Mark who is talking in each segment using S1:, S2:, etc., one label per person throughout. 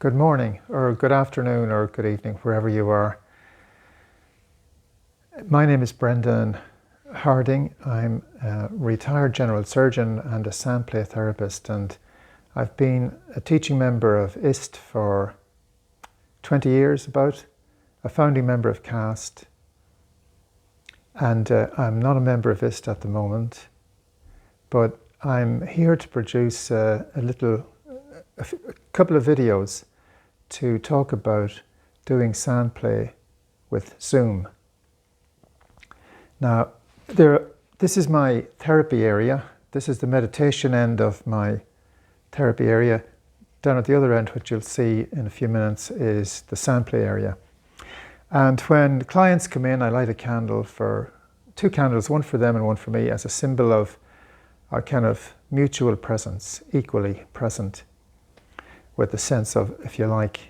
S1: Good morning, or good afternoon, or good evening, wherever you are. My name is Brendan Harding. I'm a retired general surgeon and a sandplay therapist, and I've been a teaching member of IST for 20 years, a founding member of CAST, and I'm not a member of IST at the moment, but I'm here to produce a couple of videos to talk about doing sandplay with Zoom. Now, this is my therapy area. This is the meditation end of my therapy area. Down at the other end, which you'll see in a few minutes, is the sandplay area. And when clients come in, I light a candle, two candles, one for them and one for me, as a symbol of our kind of mutual presence, equally present, with the sense of, if you like,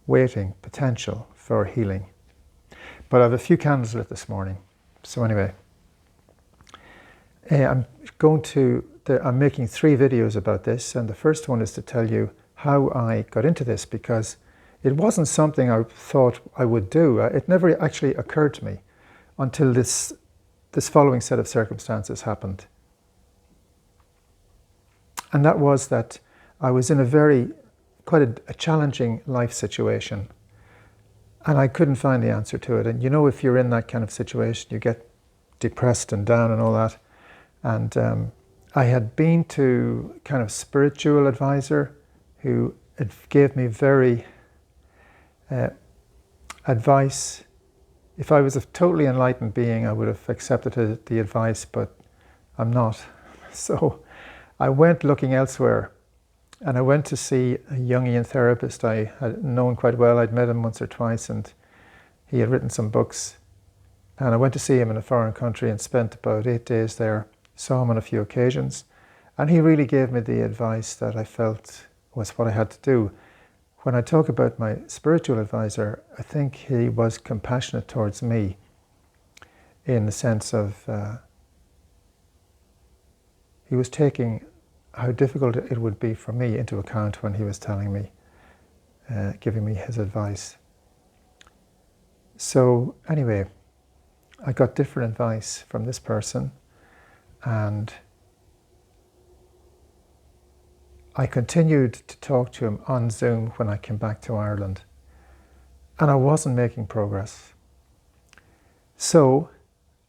S1: waiting potential for healing. But I have a few candles lit this morning. So anyway, I'm making 3 videos about this, and the first one is to tell you how I got into this, because it wasn't something I thought I would do. It never actually occurred to me until this following set of circumstances happened. And that was that I was in quite a challenging life situation, and I couldn't find the answer to it. And you know, if you're in that kind of situation, you get depressed and down and all that. And I had been to kind of spiritual advisor who gave me very advice. If I was a totally enlightened being, I would have accepted the advice, but I'm not. So I went looking elsewhere, and I went to see a Jungian therapist I had known quite well. I'd met him once or twice, and he had written some books. And I went to see him in a foreign country and spent about 8 days there, saw him on a few occasions, and he really gave me the advice that I felt was what I had to do. When I talk about my spiritual advisor, I think he was compassionate towards me, in the sense of he was taking how difficult it would be for me into account when he was telling me, giving me his advice. So anyway, I got different advice from this person, and I continued to talk to him on Zoom when I came back to Ireland, and I wasn't making progress. So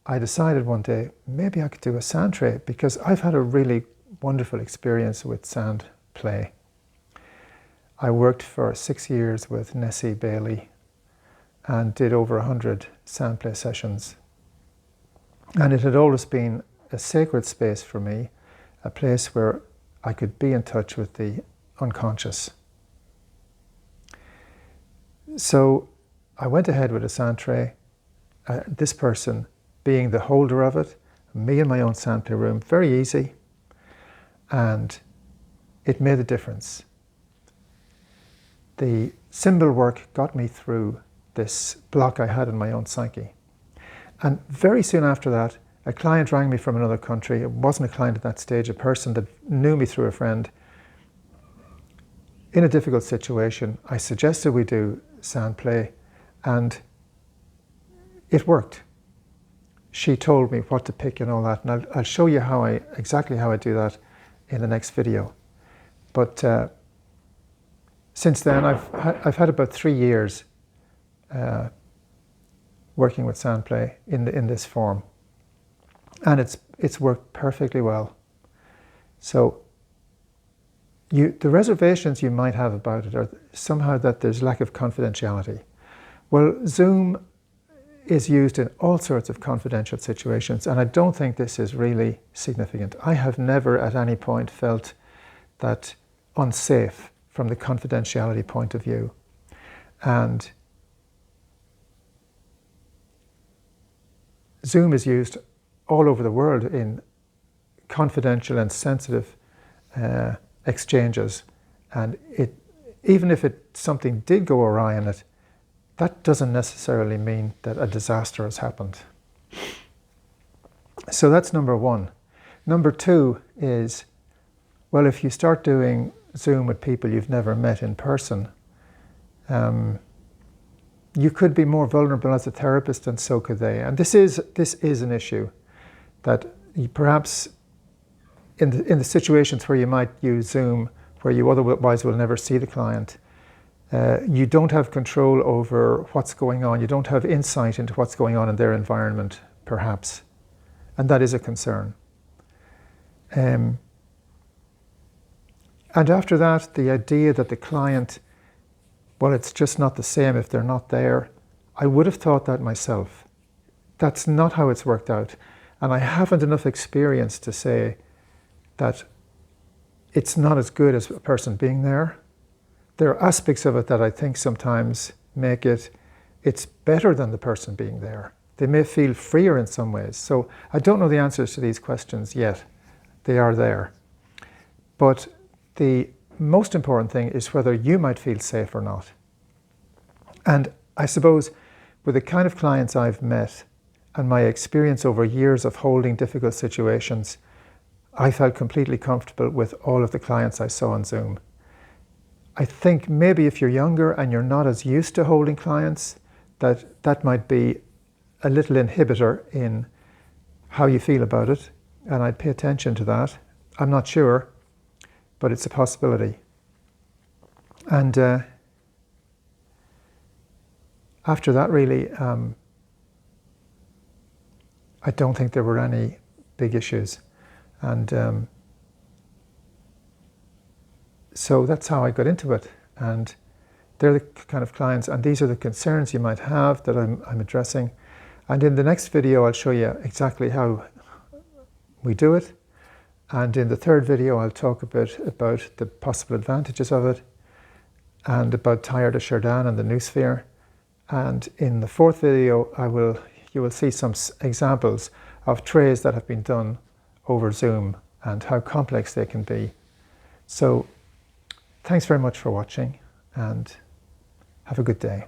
S1: I decided one day, maybe I could do a sandplay, because I've had a really wonderful experience with sandplay. I worked for 6 years with Nessie Bailey and did over 100 sandplay sessions. And it had always been a sacred space for me, a place where I could be in touch with the unconscious. So I went ahead with a sandplay, this person being the holder of it, me in my own sandplay room, very easy. And it made a difference. The symbol work got me through this block I had in my own psyche. And very soon after that, a client rang me from another country. It wasn't a client at that stage, a person that knew me through a friend. In a difficult situation, I suggested we do sandplay, and it worked. She told me what to pick and all that, and I'll show you exactly how I do that in the next video. But since then, I've had about 3 years working with sandplay in this form, and it's worked perfectly well. So the reservations you might have about it are somehow that there's lack of confidentiality. Well, Zoom is used in all sorts of confidential situations, and I don't think this is really significant. I have never at any point felt that unsafe from the confidentiality point of view. And Zoom is used all over the world in confidential and sensitive exchanges, and even if something did go awry in it, that doesn't necessarily mean that a disaster has happened. So that's number one. Number two is, well, if you start doing Zoom with people you've never met in person, you could be more vulnerable as a therapist, and so could they. And this is an issue that you perhaps in the situations where you might use Zoom, where you otherwise will never see the client, you don't have control over what's going on. You don't have insight into what's going on in their environment, perhaps. And that is a concern. And after that, the idea that the client, well, it's just not the same if they're not there. I would have thought that myself. That's not how it's worked out. And I haven't enough experience to say that it's not as good as a person being there. There are aspects of it that I think sometimes make it's better than the person being there. They may feel freer in some ways. So I don't know the answers to these questions yet. They are there. But the most important thing is whether you might feel safe or not. And I suppose with the kind of clients I've met and my experience over years of holding difficult situations, I felt completely comfortable with all of the clients I saw on Zoom. I think maybe if you're younger and you're not as used to holding clients, that might be a little inhibitor in how you feel about it. And I'd pay attention to that. I'm not sure, but it's a possibility. And after that, really, I don't think there were any big issues. And so that's how I got into it. And they're the kind of clients, and these are the concerns you might have that I'm addressing. And in the next video, I'll show you exactly how we do it. And in the third video, I'll talk a bit about the possible advantages of it and about Tire de Chardin and the noosphere. And in the fourth video, you will see some examples of trays that have been done over Zoom and how complex they can be. So thanks very much for watching, and have a good day.